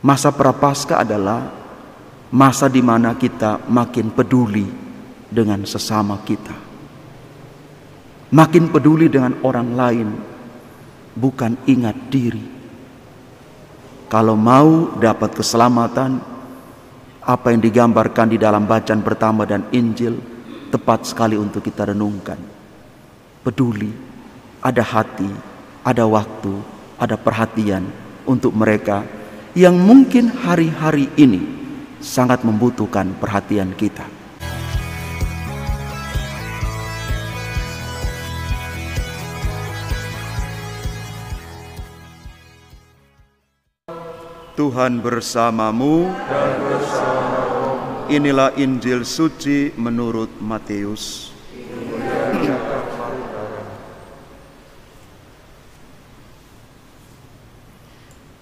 Masa Prapaskah adalah masa di mana kita makin peduli dengan sesama kita, makin peduli dengan orang lain, bukan ingat diri. Kalau mau dapat keselamatan, apa yang digambarkan di dalam bacaan pertama dan Injil tepat sekali untuk kita renungkan. Peduli, ada hati, ada waktu, ada perhatian untuk mereka yang mungkin hari-hari ini sangat membutuhkan perhatian kita. Tuhan bersamamu dan bersamamu. Inilah Injil suci menurut Matius.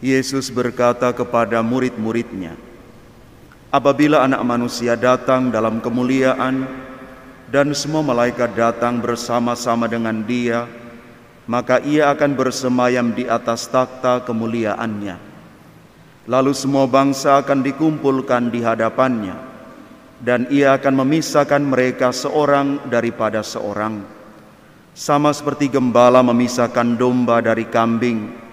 Yesus berkata kepada murid-muridnya, apabila Anak Manusia datang dalam kemuliaan dan semua malaikat datang bersama-sama dengan Dia, maka Ia akan bersemayam di atas takhta kemuliaannya. Lalu semua bangsa akan dikumpulkan di hadapannya, dan Ia akan memisahkan mereka seorang daripada seorang, sama seperti gembala memisahkan domba dari kambing.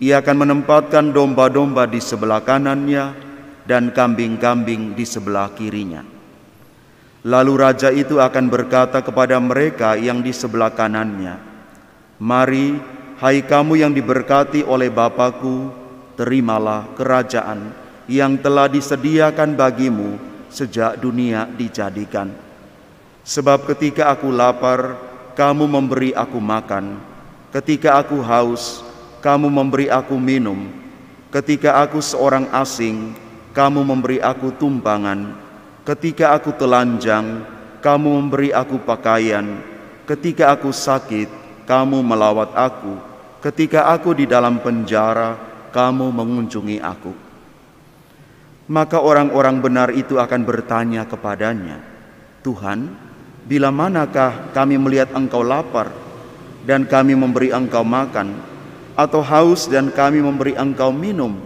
Ia akan menempatkan domba-domba di sebelah kanannya dan kambing-kambing di sebelah kirinya. Lalu raja itu akan berkata kepada mereka yang di sebelah kanannya, mari, hai kamu yang diberkati oleh Bapa-Ku, terimalah kerajaan yang telah disediakan bagimu sejak dunia dijadikan. Sebab ketika aku lapar, kamu memberi aku makan. Ketika aku haus, kamu memberi aku minum. Ketika aku seorang asing, kamu memberi aku tumpangan. Ketika aku telanjang, kamu memberi aku pakaian. Ketika aku sakit, kamu melawat aku. Ketika aku di dalam penjara, kamu mengunjungi aku. Maka orang-orang benar itu akan bertanya kepadanya, Tuhan, bila manakah kami melihat Engkau lapar dan kami memberi Engkau makan, atau haus dan kami memberi Engkau minum?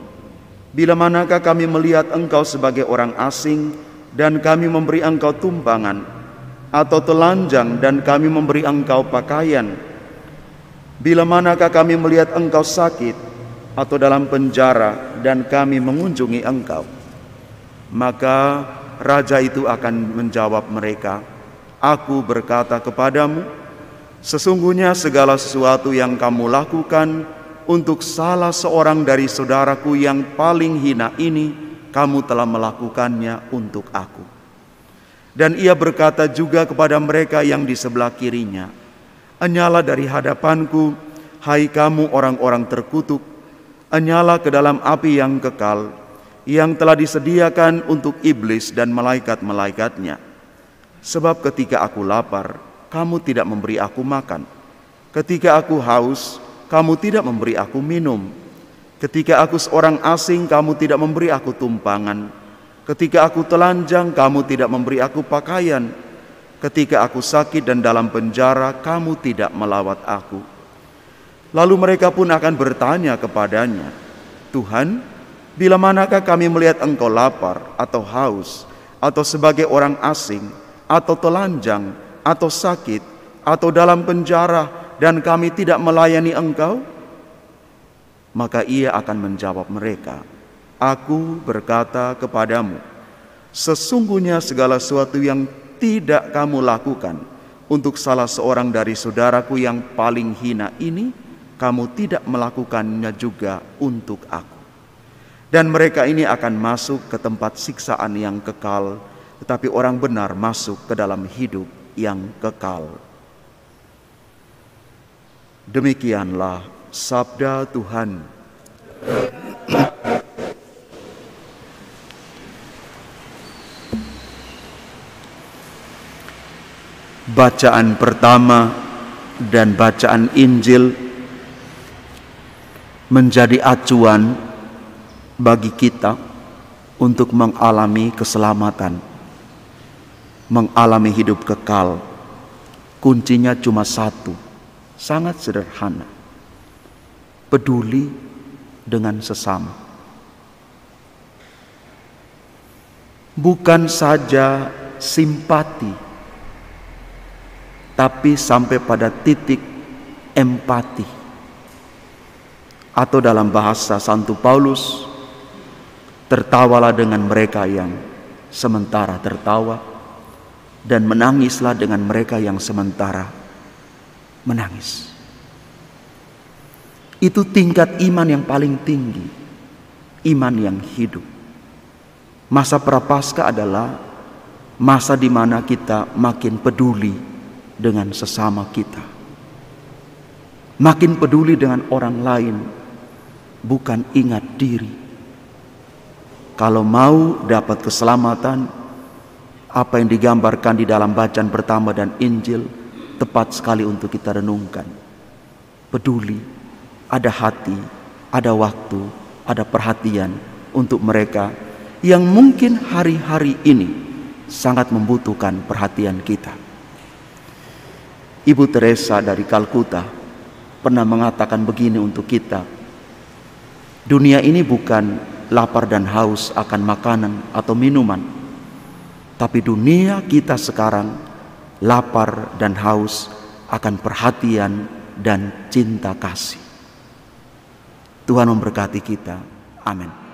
Bila manakah kami melihat Engkau sebagai orang asing dan kami memberi Engkau tumpangan, atau telanjang dan kami memberi Engkau pakaian? Bila manakah kami melihat Engkau sakit atau dalam penjara dan kami mengunjungi Engkau? Maka raja itu akan menjawab mereka, aku berkata kepadamu, sesungguhnya segala sesuatu yang kamu lakukan untuk salah seorang dari saudaraku yang paling hina ini, kamu telah melakukannya untuk aku. Dan ia berkata juga kepada mereka yang di sebelah kirinya, enyalah dari hadapanku, hai kamu orang-orang terkutuk, enyalah ke dalam api yang kekal, yang telah disediakan untuk iblis dan malaikat-malaikatnya. Sebab ketika aku lapar, kamu tidak memberi aku makan. Ketika aku haus, kamu tidak memberi aku minum. Ketika aku seorang asing, kamu tidak memberi aku tumpangan. Ketika aku telanjang, kamu tidak memberi aku pakaian. Ketika aku sakit dan dalam penjara, kamu tidak melawat aku. Lalu mereka pun akan bertanya kepadanya, Tuhan, bila manakah kami melihat Engkau lapar atau haus, atau sebagai orang asing, atau telanjang, atau sakit, atau dalam penjara, dan kami tidak melayani Engkau? Maka ia akan menjawab mereka, aku berkata kepadamu, sesungguhnya segala sesuatu yang tidak kamu lakukan untuk salah seorang dari saudaraku yang paling hina ini, kamu tidak melakukannya juga untuk aku. Dan mereka ini akan masuk ke tempat siksaan yang kekal, tetapi orang benar masuk ke dalam hidup yang kekal. Demikianlah sabda Tuhan. Bacaan pertama dan bacaan Injil menjadi acuan bagi kita untuk mengalami keselamatan, mengalami hidup kekal. Kuncinya cuma satu, sangat sederhana: peduli dengan sesama. bukan saja simpati, tapi sampai pada titik empati. Atau dalam bahasa Santo Paulus, tertawalah dengan mereka yang sementara tertawa, dan menangislah dengan mereka yang sementara menangis. Itu tingkat iman yang paling tinggi, iman yang hidup. Masa Prapaskah adalah masa di mana kita makin peduli dengan sesama kita, makin peduli dengan orang lain, bukan ingat diri. Kalau mau dapat keselamatan, apa yang digambarkan di dalam bacaan pertama dan Injil tepat sekali untuk kita renungkan. Peduli, ada hati, ada waktu, ada perhatian untuk mereka yang mungkin hari-hari ini sangat membutuhkan perhatian kita. Ibu Teresa dari Kalkuta pernah mengatakan begini untuk kita: dunia ini bukan lapar dan haus akan makanan atau minuman, tapi dunia kita sekarang lapar dan haus akan perhatian dan cinta kasih. Tuhan memberkati kita. Amin.